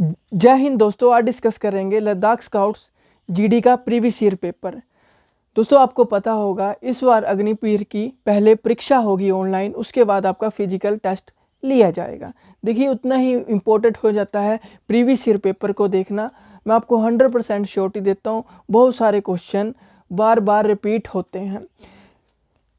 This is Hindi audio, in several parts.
जय हिंद दोस्तों, आज डिस्कस करेंगे लद्दाख स्काउट्स जीडी का प्रीवियस ईयर पेपर। दोस्तों आपको पता होगा इस बार अग्निवीर की पहले परीक्षा होगी ऑनलाइन, उसके बाद आपका फिजिकल टेस्ट लिया जाएगा। देखिए उतना ही इम्पोर्टेंट हो जाता है प्रीवियस ईयर पेपर को देखना। मैं आपको 100% श्योरिटी देता हूँ, बहुत सारे क्वेश्चन बार बार रिपीट होते हैं,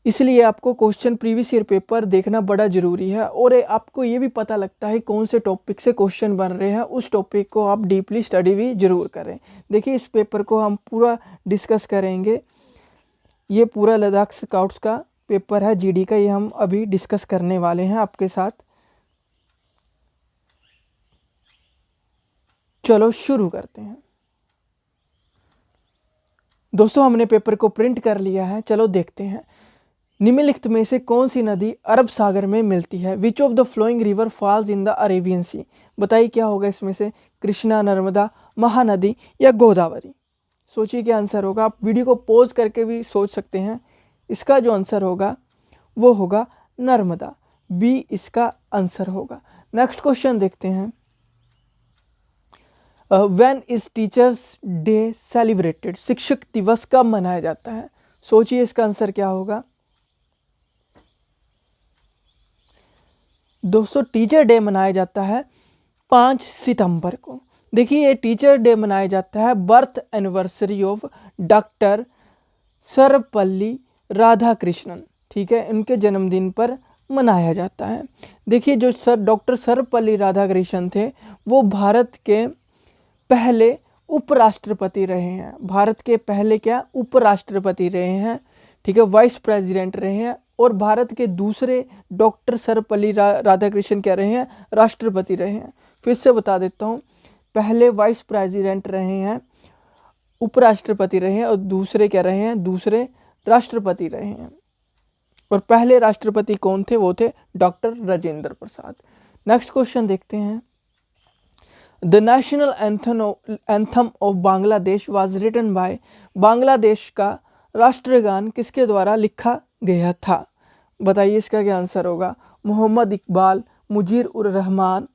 इसलिए आपको क्वेश्चन प्रीवियस ईयर पेपर देखना बड़ा ज़रूरी है। और आपको ये भी पता लगता है कौन से टॉपिक से क्वेश्चन बन रहे हैं, उस टॉपिक को आप डीपली स्टडी भी ज़रूर करें। देखिए इस पेपर को हम पूरा डिस्कस करेंगे। ये पूरा लद्दाख स्काउट्स का पेपर है जीडी का, ये हम अभी डिस्कस करने वाले हैं आपके साथ। चलो शुरू करते हैं। दोस्तों हमने पेपर को प्रिंट कर लिया है, चलो देखते हैं। निम्नलिखित में से कौन सी नदी अरब सागर में मिलती है? Which of the flowing river falls in the Arabian sea? बताइए क्या होगा इसमें से, कृष्णा, नर्मदा, महानदी या गोदावरी? सोचिए क्या आंसर होगा। आप वीडियो को पॉज करके भी सोच सकते हैं। इसका जो आंसर होगा वो होगा नर्मदा, बी इसका आंसर होगा। नेक्स्ट क्वेश्चन देखते हैं। When is teachers day celebrated? शिक्षक दिवस कब मनाया जाता है? सोचिए इसका आंसर क्या होगा। दोस्तों टीचर डे मनाया जाता है 5 सितंबर को। देखिए ये टीचर डे मनाया जाता है birth anniversary of doctor Sarvepalli Radhakrishnan, ठीक है, इनके जन्मदिन पर मनाया जाता है। देखिए जो डॉक्टर सर्वपल्ली राधाकृष्णन थे वो भारत के पहले उपराष्ट्रपति रहे हैं। भारत के पहले क्या उपराष्ट्रपति रहे हैं, ठीक है, वाइस प्रेसिडेंट रहे हैं। और भारत के दूसरे डॉक्टर सर्वपल्ली राधाकृष्णन क्या रहे हैं, राष्ट्रपति रहे हैं। फिर से बता देता हूँ, पहले वाइस प्रेसिडेंट रहे हैं, उपराष्ट्रपति रहे हैं, और दूसरे क्या रहे हैं, दूसरे राष्ट्रपति रहे हैं। और पहले राष्ट्रपति कौन थे, वो थे doctor Rajendra Prasad. Next question देखते हैं। The national anthem of Bangladesh was written by? Bangladesh का राष्ट्रगान किसके द्वारा लिखा गया था? बताइए इसका क्या आंसर होगा। मोहम्मद इकबाल, मुजीर उर रहमान,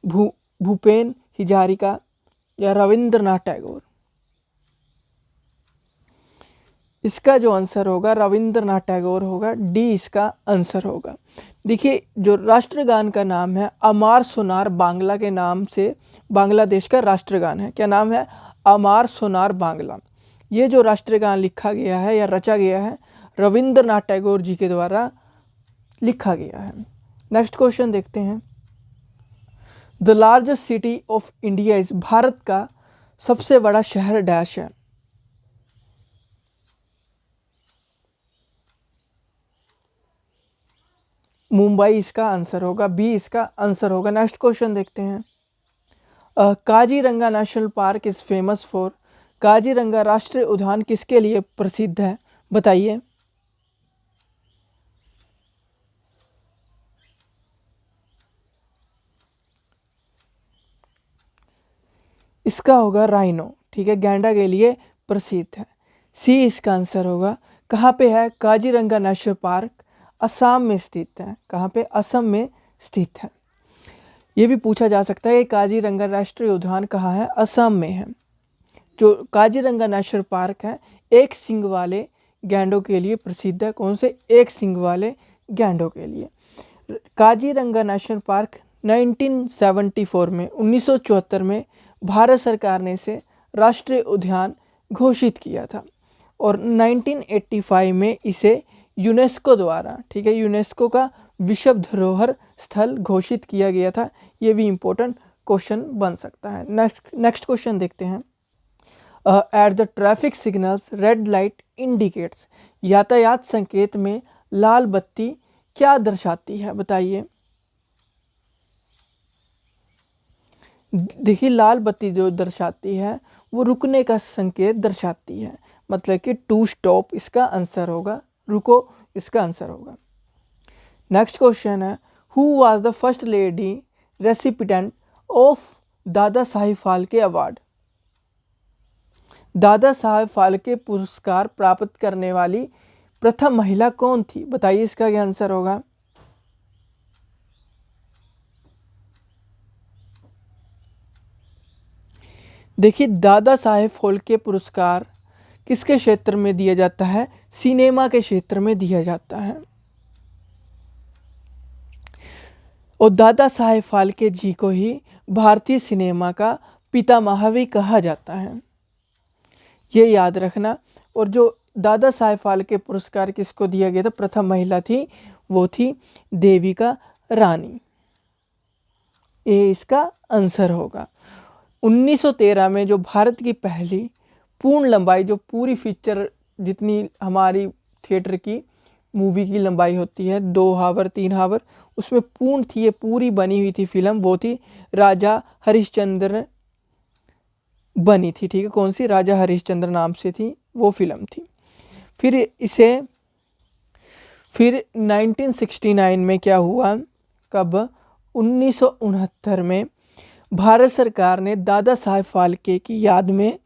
भूपेन हजारिका या रविंद्रनाथ टैगोर? इसका जो आंसर होगा रविंद्रनाथ टैगोर होगा, डी इसका आंसर होगा। देखिए जो राष्ट्रगान का नाम है अमार सोनार बांग्ला के नाम से बांग्लादेश का राष्ट्रगान है। क्या नाम है? अमार सोनार बांग्ला। ये जो राष्ट्रगान लिखा गया है या रचा गया है रविंद्रनाथ टैगोर जी के द्वारा लिखा गया है। नेक्स्ट क्वेश्चन देखते हैं। The largest city of India is? Bharat का सबसे बड़ा शहर डैश है? मुंबई इसका आंसर होगा, बी इसका आंसर होगा। नेक्स्ट क्वेश्चन देखते हैं। Kaziranga national park is famous for? Kaziranga राष्ट्रीय उद्यान किसके लिए प्रसिद्ध है? बताइए। इसका होगा राइनो, ठीक है, गैंडा के लिए प्रसिद्ध है। सी इसका आंसर होगा। कहाँ पे है काजीरंगा नेशनल पार्क? असम में स्थित है। कहाँ पे? असम में स्थित है। ये भी पूछा जा सकता है कि काजीरंगा राष्ट्रीय उद्यान कहाँ है? असम में है। जो काजीरंगा नेशनल पार्क है एक सींग वाले गैंडों के लिए प्रसिद्ध है। कौन से? एक सींग वाले गैंडों के लिए। काजीरंगा नेशनल पार्क 1974 में 1974 में भारत सरकार ने इसे राष्ट्रीय उद्यान घोषित किया था। और 1985 में इसे यूनेस्को द्वारा, ठीक है, यूनेस्को का विश्व धरोहर स्थल घोषित किया गया था। ये भी इम्पोर्टेंट क्वेश्चन बन सकता है। नेक्स्ट क्वेश्चन देखते हैं। At the traffic signals red light indicates? यातायात संकेत में लाल बत्ती क्या दर्शाती है? बताइए। देखिए लाल बत्ती जो दर्शाती है वो रुकने का संकेत दर्शाती है, मतलब कि टू स्टॉप इसका आंसर होगा, रुको इसका आंसर होगा। नेक्स्ट क्वेश्चन है। Who was the first lady recipient of Dada Sahib Phalke award? Dada Saheb Phalke पुरस्कार प्राप्त करने वाली प्रथम महिला कौन थी? बताइए इसका क्या आंसर होगा। देखिए दादा साहेब फाल्के पुरस्कार किसके क्षेत्र में दिया जाता है? सिनेमा के क्षेत्र में दिया जाता है। और दादा साहेब फाल्के जी को ही भारतीय सिनेमा का पितामह भी कहा जाता है, ये याद रखना। और जो दादा साहेब फाल्के पुरस्कार किसको दिया गया था? प्रथम महिला थी, वो थी देविका रानी। ये इसका आंसर होगा। 1913 में जो भारत की पहली पूर्ण लंबाई, जो पूरी फीचर जितनी हमारी थिएटर की मूवी की लंबाई होती है 2 हावर 3 हावर, उसमें पूर्ण थी, ये पूरी बनी हुई थी फिल्म, वो थी राजा हरिश्चंद्र बनी थी। ठीक है, कौन सी? राजा हरिश्चंद्र नाम से थी, वो फिल्म थी। फिर 1969 में क्या हुआ? कब? 1969 में भारत सरकार ने दादा साहेब फाल्के की याद में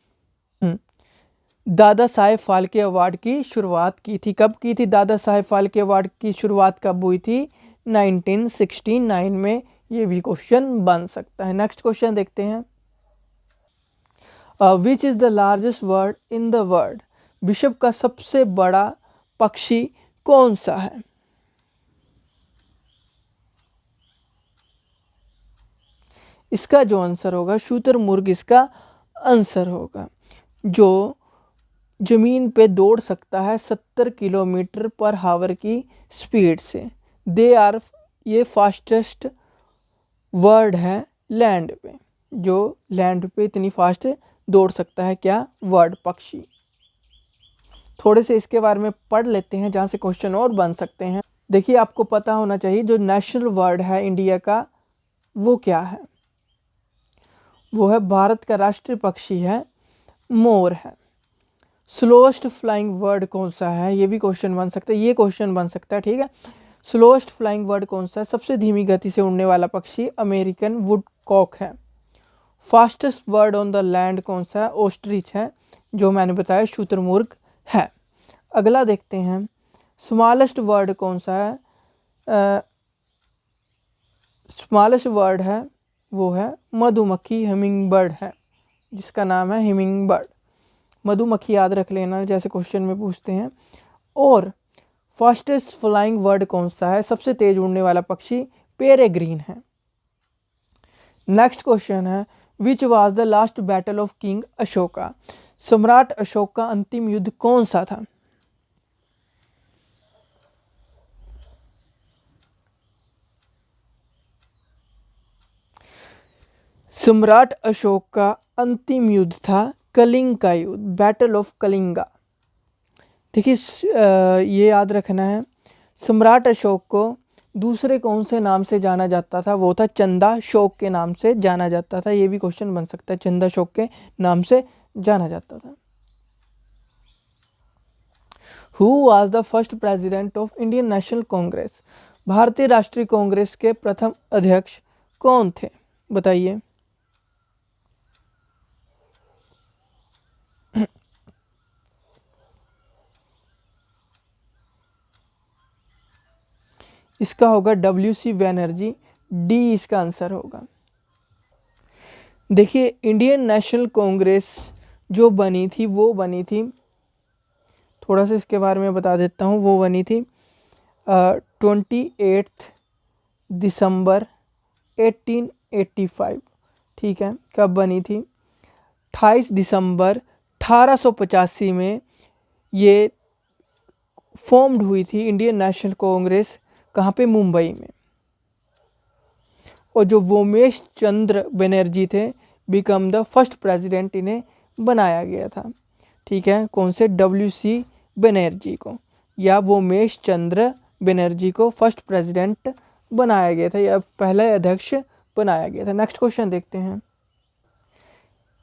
दादा साहेब फाल्के अवार्ड की शुरुआत की थी। कब की थी दादा साहेब फाल्के अवार्ड की शुरुआत? कब हुई थी? 1969 में। ये भी क्वेश्चन बन सकता है। नेक्स्ट क्वेश्चन देखते हैं। Which is the largest bird in the world? विश्व का सबसे बड़ा पक्षी कौन सा है? इसका जो आंसर होगा शुतुरमुर्ग इसका आंसर होगा, जो जमीन पे दौड़ सकता है 70 किलोमीटर पर हावर की स्पीड से। ये फास्टेस्ट वर्ड है लैंड पे, जो लैंड पे इतनी फास्ट दौड़ सकता है। क्या? वर्ड, पक्षी। थोड़े से इसके बारे में पढ़ लेते हैं जहाँ से क्वेश्चन और बन सकते हैं। देखिए आपको पता होना चाहिए जो नेशनल वर्ड है इंडिया का वो क्या है? वो है, भारत का राष्ट्रीय पक्षी है मोर है। स्लोएस्ट फ्लाइंग वर्ड कौन सा है? ये भी क्वेश्चन बन सकता है, ये क्वेश्चन बन सकता है। ठीक है, स्लोएस्ट फ्लाइंग वर्ड कौन सा है? सबसे धीमी गति से उड़ने वाला पक्षी अमेरिकन वुडकॉक है। Fastest bird on the land कौन सा है? ऑस्ट्रिच है, जो मैंने बताया शुतुरमुर्ग है। अगला देखते हैं, स्मॉलेस्ट वर्ड कौन सा है? स्मॉलेस्ट वर्ड है वो है मधुमक्खी, हिमिंग बर्ड है, जिसका नाम है हिमिंग बर्ड। मधुमक्खी याद रख लेना जैसे क्वेश्चन में पूछते हैं। और फास्टेस्ट फ्लाइंग बर्ड कौन सा है? सबसे तेज उड़ने वाला पक्षी पेरेग्रीन है। नेक्स्ट क्वेश्चन है, which was the last battle of king Ashoka? सम्राट अशोक का अंतिम युद्ध कौन सा था? सम्राट अशोक का अंतिम युद्ध था कलिंग का युद्ध, बैटल ऑफ कलिंगा। देखिए ये याद रखना है, सम्राट अशोक को दूसरे कौन से नाम से जाना जाता था? वो था चंदा शोक के नाम से जाना जाता था। ये भी क्वेश्चन बन सकता है, चंदा शोक के नाम से जाना जाता था। Who was the first president of Indian national Congress? भारतीय राष्ट्रीय कांग्रेस के प्रथम अध्यक्ष कौन थे? बताइए। इसका होगा WC बैनर्जी, डी इसका आंसर होगा। देखिए इंडियन नेशनल कांग्रेस जो बनी थी वो बनी थी, थोड़ा सा इसके बारे में बता देता हूँ, वो बनी थी 28 दिसंबर 1885। ठीक है, कब बनी थी? 28 दिसंबर 1885 में ये फॉर्म्ड हुई थी इंडियन नेशनल कांग्रेस। कहाँ पे? मुंबई में। और जो वोमेश चंद्र बनर्जी थे बिकम द फर्स्ट प्रेसिडेंट, इन्हें बनाया गया था। ठीक है, कौन से? WC बनर्जी को या वोमेश चंद्र बनर्जी को फर्स्ट प्रेसिडेंट बनाया गया था या पहला अध्यक्ष बनाया गया था। नेक्स्ट क्वेश्चन देखते हैं।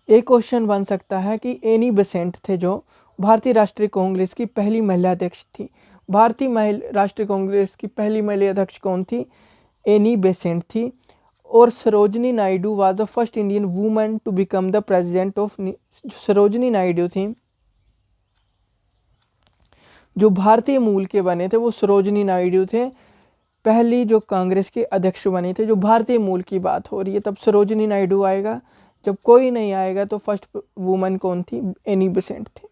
एक क्वेश्चन बन सकता है कि एनी बेसेंट थे जो भारतीय राष्ट्रीय कांग्रेस की पहली महिला अध्यक्ष थी। भारतीय राष्ट्रीय कांग्रेस की पहली महिला अध्यक्ष कौन थी? एनी बेसेंट थी। और Sarojini Naidu was the first Indian woman to become the president of. Sarojini Naidu थी जो भारतीय मूल के बने थे, वो सरोजनी नायडू थे, पहली जो कांग्रेस के अध्यक्ष बने थे। जो भारतीय मूल की बात हो रही है तब सरोजनी नायडू आएगा, जब कोई नहीं आएगा तो फर्स्ट वुमन कौन थी? एनी बेसेंट थी,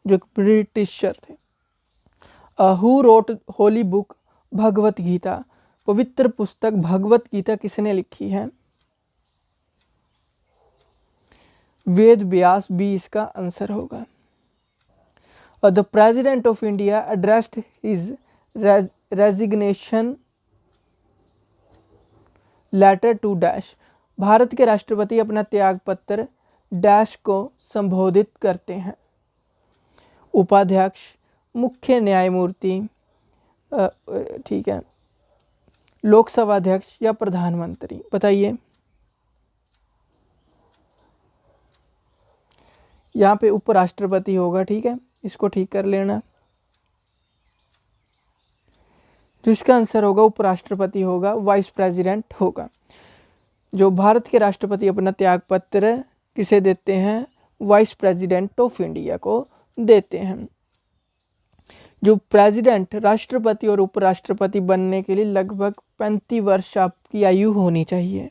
जो ब्रिटिशर थे। Who wrote Holi book Bhagavad Gita? पवित्र पुस्तक भगवत गीता किसने लिखी है? वेद व्यास भी इसका आंसर होगा। The president of India addressed his resignation letter to dash? Bharat के राष्ट्रपति अपना त्याग पत्र डैश को संबोधित करते हैं? उपाध्यक्ष, मुख्य न्यायमूर्ति, ठीक है, लोकसभा अध्यक्ष या प्रधानमंत्री? बताइए। यहाँ पे उपराष्ट्रपति होगा, ठीक है, इसको ठीक कर लेना। तो इसका आंसर होगा उपराष्ट्रपति होगा, वाइस प्रेसिडेंट होगा। जो भारत के राष्ट्रपति अपना त्याग पत्र किसे देते हैं? वाइस प्रेसिडेंट ऑफ इंडिया को देते हैं। जो प्रेसिडेंट, राष्ट्रपति और उपराष्ट्रपति बनने के लिए लगभग 35 वर्ष आपकी आयु होनी चाहिए।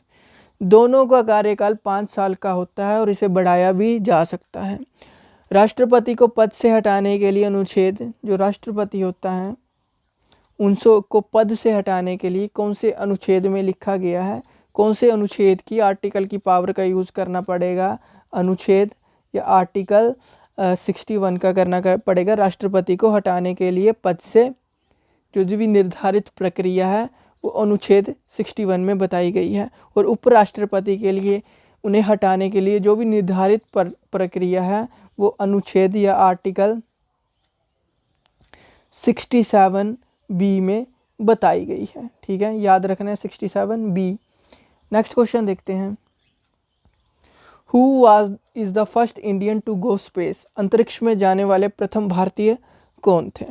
दोनों का कार्यकाल 5 साल का होता है और इसे बढ़ाया भी जा सकता है। राष्ट्रपति को पद से हटाने के लिए अनुच्छेद, जो राष्ट्रपति होता है उनको को पद से हटाने के लिए कौन से अनुच्छेद में लिखा गया है? कौन से अनुच्छेद की आर्टिकल की पावर का यूज़ करना पड़ेगा? अनुच्छेद या आर्टिकल 61 का करना पड़ेगा राष्ट्रपति को हटाने के लिए पद से। जो भी निर्धारित प्रक्रिया है वो अनुच्छेद 61 में बताई गई है। और उपराष्ट्रपति के लिए उन्हें हटाने के लिए जो भी निर्धारित प्रक्रिया है वो अनुच्छेद या आर्टिकल 67 बी में बताई गई है, ठीक है, याद रखना है 67 बी। नेक्स्ट क्वेश्चन देखते हैं। Who is the first Indian to go space? अंतरिक्ष में जाने वाले प्रथम भारतीय कौन थे?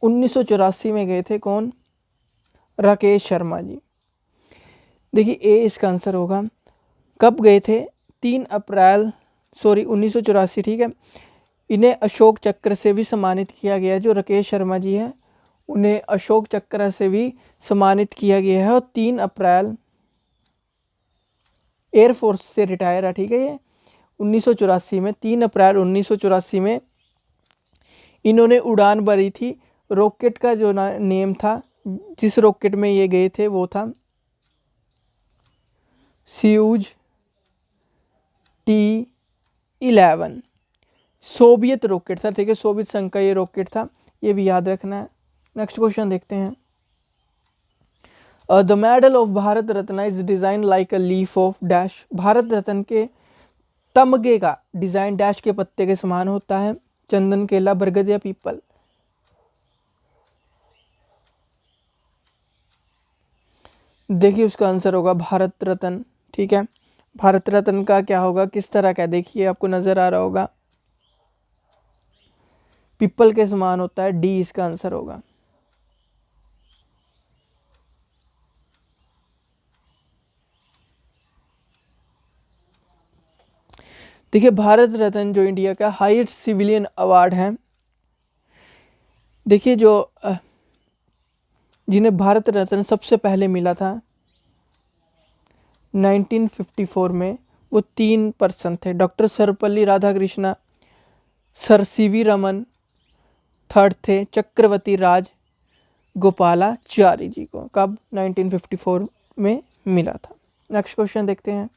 1984 में गए थे, कौन? राकेश शर्मा जी। देखिए ए इसका आंसर होगा। कब गए थे? 3 अप्रैल 1984, ठीक है। इन्हें अशोक चक्र से भी सम्मानित किया गया है। जो राकेश शर्मा जी हैं उन्हें अशोक चक्र से भी सम्मानित किया गया है। और 3 अप्रैल एयरफोर्स से रिटायर है, ठीक है। ये 1984 में 3 अप्रैल 1984 में इन्होंने उड़ान भरी थी। रॉकेट का जो नेम था, जिस रॉकेट में ये गए थे वो था सोयूज T-11। सोवियत रॉकेट था, ठीक है, सोवियत संघ का ये रॉकेट था, ये भी याद रखना है। नेक्स्ट क्वेश्चन देखते हैं। The medal of Bharat Ratna is design like a leaf of dash? Bharat Ratna के तमगे का डिजाइन डैश के पत्ते के समान होता है? चंदन, केला, बरगद या पीपल? देखिए उसका आंसर होगा भारत रत्न, ठीक है। भारत रत्न का क्या होगा, किस तरह का? देखिए आपको नजर आ रहा होगा, पीपल के समान होता है। डी इसका आंसर होगा। देखिए भारत रत्न जो इंडिया का हाईएस्ट सिविलियन अवार्ड है। देखिए जो जिन्हें भारत रत्न सबसे पहले मिला था 1954 में, वो 3 पर्सन थे। Doctor Sarvepalli Radhakrishna, sir CV Raman third थे, चक्रवर्ती राज गोपालाचारी जी को कब? 1954 में मिला था। नेक्स्ट क्वेश्चन देखते हैं।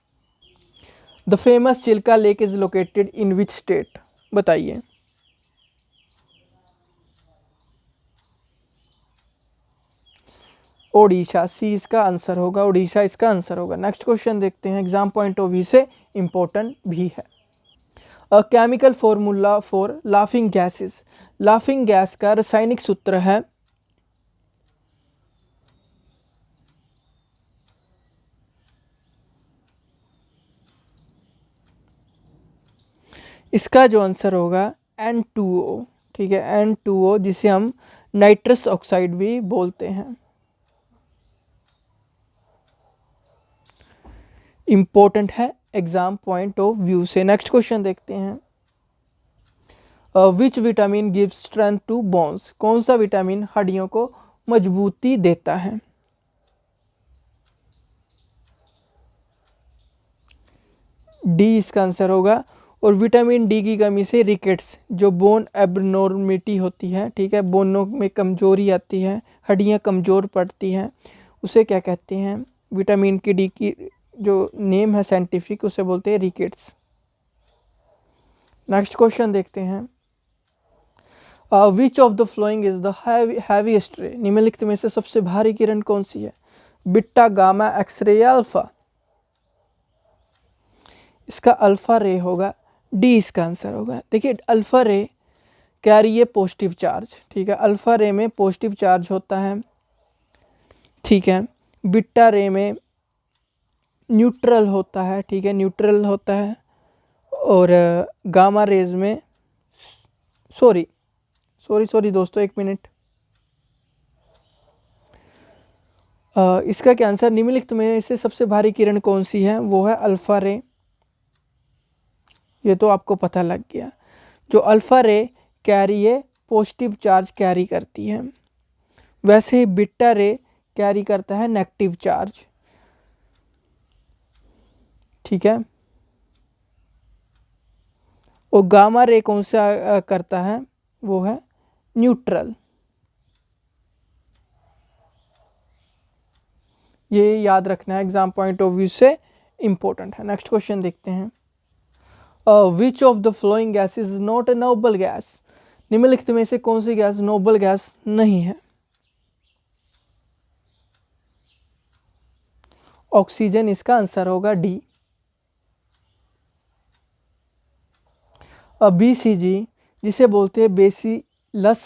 The famous Chilka lake is located in which state? बताइए। ओडिशा, सी इसका आंसर होगा, ओडिशा इसका आंसर होगा। नेक्स्ट क्वेश्चन देखते हैं, एग्जाम पॉइंट ऑफ व्यू से इंपॉर्टेंट भी है। A chemical formula for laughing gases? Laughing gas का रासायनिक सूत्र है इसका जो आंसर होगा N2O, ठीक है, N2O, जिसे हम नाइट्रस ऑक्साइड भी बोलते हैं। इंपॉर्टेंट है एग्जाम पॉइंट ऑफ व्यू से। नेक्स्ट क्वेश्चन देखते हैं। Which vitamin gives strength to bones? कौन सा विटामिन हड्डियों को मजबूती देता है? डी इसका आंसर होगा। और विटामिन डी की कमी से रिकेट्स, जो बोन एबनॉर्मिटी होती है, ठीक है, बोनों में कमजोरी आती है, हड्डियां कमज़ोर पड़ती हैं, उसे क्या कहते हैं? विटामिन की डी की जो नेम है साइंटिफिक, उसे बोलते हैं रिकेट्स। नेक्स्ट क्वेश्चन देखते हैं। विच of the following is the heaviest रे? निम्नलिखित में से सबसे भारी किरण कौन सी है? बीटा, गामा, एक्सरे या अल्फा? इसका अल्फा रे होगा, डी इसका आंसर होगा। देखिए अल्फा रे कैरी ए पॉजिटिव चार्ज, ठीक है, अल्फा रे में पॉजिटिव चार्ज होता है, ठीक है। बीटा रे में न्यूट्रल होता है, ठीक है, न्यूट्रल होता है। और गामा रेज में सॉरी दोस्तों, एक मिनट। इसका क्या आंसर? निम्नलिखित में से सबसे भारी किरण कौन सी है? वो है अल्फा रे। ये तो आपको पता लग गया। जो अल्फा रे कैरी ए पॉजिटिव चार्ज कैरी करती है, वैसे ही बीटा रे कैरी करता है नेगेटिव चार्ज, ठीक है। और गामा रे कौन सा करता है? वो है न्यूट्रल। ये याद रखना है, एग्जाम पॉइंट ऑफ व्यू से इंपॉर्टेंट है। नेक्स्ट क्वेश्चन देखते हैं। विच of the flowing gas is not a noble gas? निम्नलिखित में से कौन सी गैस नोबल गैस नहीं है? ऑक्सीजन इसका आंसर होगा, डी। बीसीजी जिसे बोलते हैं bacillus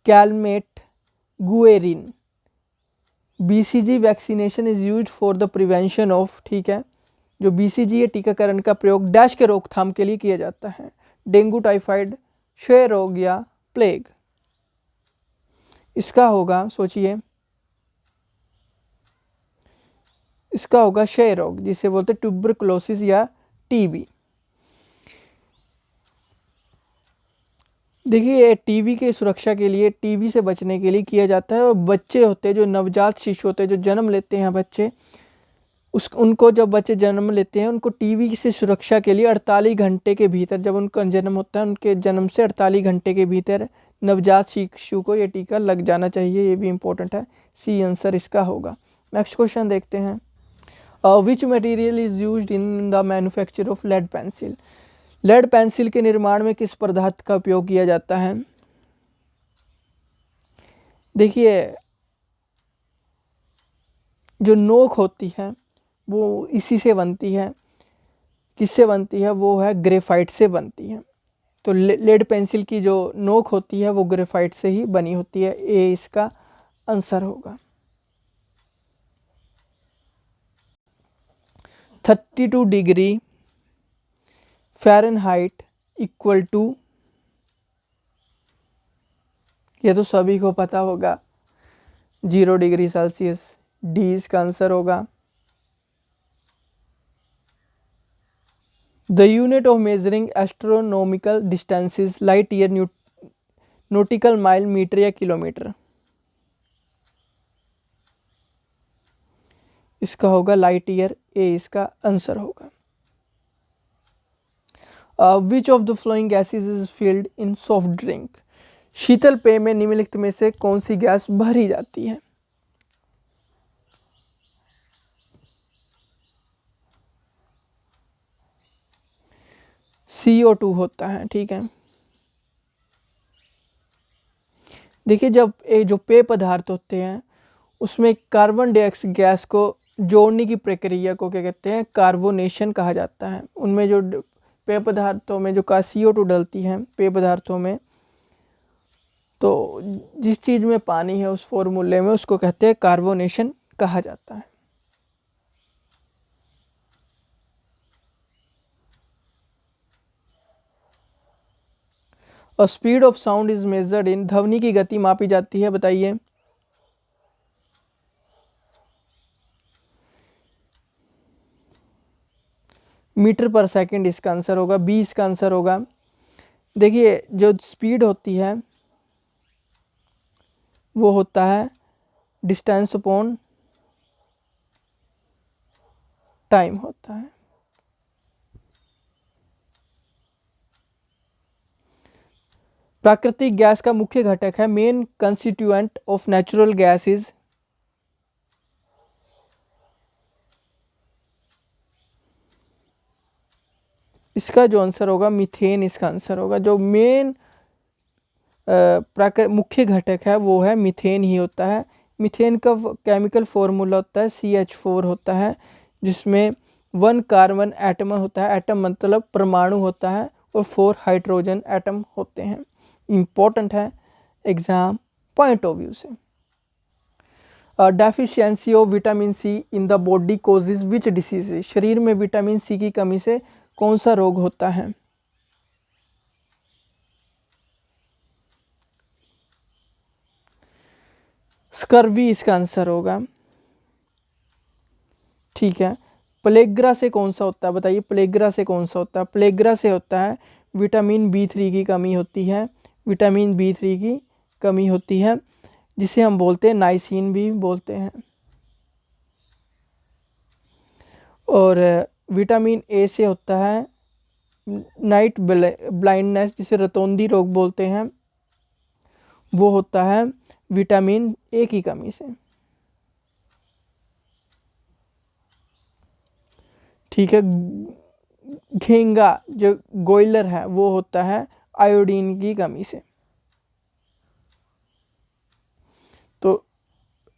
Calmette Guerin, BCG vaccination is used for the prevention of, ठीक है, जो बीसीजी है टीकाकरण का प्रयोग डैश के रोकथाम के लिए किया जाता है? डेंगू, टाइफाइड, क्षय रोग या प्लेग? इसका होगा, सोचिए, इसका होगा क्षय रोग, जिसे बोलते हैं ट्यूबरकुलोसिस या टीबी। देखिए ये टीबी की सुरक्षा के लिए, टीबी से बचने के लिए किया जाता है। और बच्चे होते हैं, जो नवजात शिशु होते हैं, जो जन्म लेते हैं बच्चे, उनको जब बच्चे जन्म लेते हैं, उनको टीबी से सुरक्षा के लिए 48 घंटे के भीतर, जब उनका जन्म होता है, उनके जन्म से 48 घंटे के भीतर नवजात शिशु को ये टीका लग जाना चाहिए। ये भी इंपॉर्टेंट है, सी आंसर इसका होगा। नेक्स्ट क्वेश्चन देखते हैं। Which material is used in the manufacture of lead pencil? Lead pencil के निर्माण में किस पदार्थ का उपयोग किया जाता है? देखिए जो नोक होती है वो इसी से बनती है। किससे बनती है? वो है ग्रेफाइट से बनती है। तो लेड पेंसिल की जो नोक होती है वो ग्रेफाइट से ही बनी होती है। ए इसका आंसर होगा। 32 डिग्री फ़ारेनहाइट इक्वल टू, ये तो सभी को पता होगा, 0 डिग्री सेल्सियस। डी इसका आंसर होगा। The unit of measuring astronomical distances, light year, nautical mile, metre या किलोमीटर? इसका होगा लाइट ईयर। ए इसका आंसर होगा। Which of the flowing gases is filled in soft drink? शीतल पेय में निम्नलिखित में से कौन सी गैस भरी जाती है? CO2 होता है, ठीक है। देखिए जब जो पेय पदार्थ होते हैं उसमें कार्बन डाइऑक्साइड गैस को जोड़ने की प्रक्रिया को क्या कहते हैं? कार्बोनेशन कहा जाता है। उनमें जो पेय पदार्थों में जो CO2 डलती है पेय पदार्थों में, तो जिस चीज़ में पानी है उस फॉर्मूले में उसको कहते हैं कार्बोनेशन कहा जाता है। और speed of sound is measured in, ध्वनि की गति मापी जाती है, बताइए। मीटर पर सेकंड इसका आंसर होगा। बी इसका आंसर होगा। देखिए जो स्पीड होती है वो होता है डिस्टेंस अपॉन टाइम होता है। प्राकृतिक गैस का मुख्य घटक है, main constituent of natural gas is, इसका जो आंसर होगा मीथेन, इसका आंसर होगा। जो मेन मुख्य घटक है वो है मीथेन ही होता है। मीथेन का केमिकल फॉर्मूला होता है CH4 होता है, जिसमें 1 कार्बन एटम होता है, एटम मतलब परमाणु होता है, और 4 हाइड्रोजन एटम होते हैं। इम्पोर्टेंट है एग्जाम पॉइंट ऑफ व्यू से। Deficiency of vitamin C in the body causes which disease, शरीर में विटामिन सी की कमी से कौन सा रोग होता है? स्कर्वी इसका आंसर होगा। ठीक है, प्लेग्रा से कौन सा होता है? बताइए प्लेग्रा से कौन सा होता है? प्लेग्रा से होता है विटामिन B3 की कमी होती है, विटामिन B3 की कमी होती है, जिसे हम बोलते हैं नाइसिन भी बोलते हैं। और विटामिन A से होता है नाइट ब्लाइंडनेस, जिसे रतौंधी रोग बोलते हैं, वो होता है विटामिन A की कमी से। ठीक है, घेंगा जो गोइलर है वो होता है आयोडीन की कमी से। तो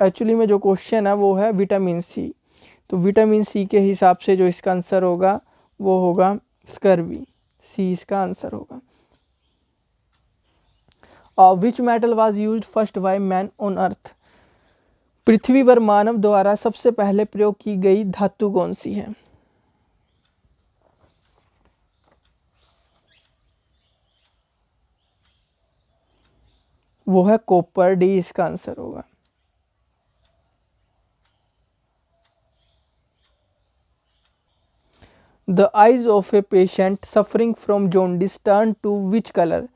एक्चुअली में जो क्वेश्चन है वो है विटामिन सी, तो विटामिन सी के हिसाब से जो इसका आंसर होगा वो होगा स्कर्वी, सी इसका आंसर होगा। Which metal was used first by man on earth, पृथ्वी पर मानव द्वारा सबसे पहले प्रयोग की गई धातु कौन सी है? वो है कॉपर, डी इसका आंसर होगा। The eyes of a patient suffering from jaundice turn to which colour,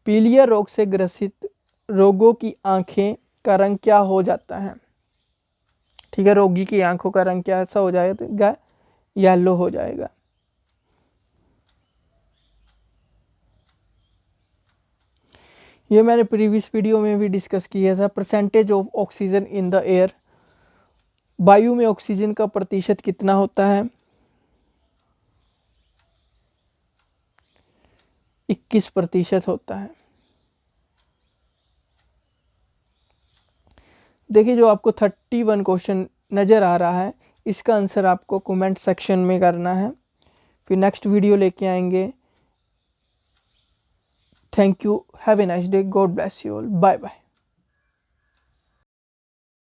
पीलिया रोग से ग्रसित रोगों की आंखें का रंग क्या हो जाता है? ठीक है, रोगी की आंखों का रंग क्या ऐसा हो जाएगा? येलो हो जाएगा। ये मैंने प्रीवियस वीडियो में भी डिस्कस किया था। Percentage of oxygen in the air, वायु में ऑक्सीजन का प्रतिशत कितना होता है? 21% होता है। देखिए, जो आपको 31 क्वेश्चन नज़र आ रहा है, इसका आंसर आपको कमेंट सेक्शन में करना है, फिर नेक्स्ट वीडियो लेके आएंगे। Thank you, have a nice day, God bless you all, bye bye.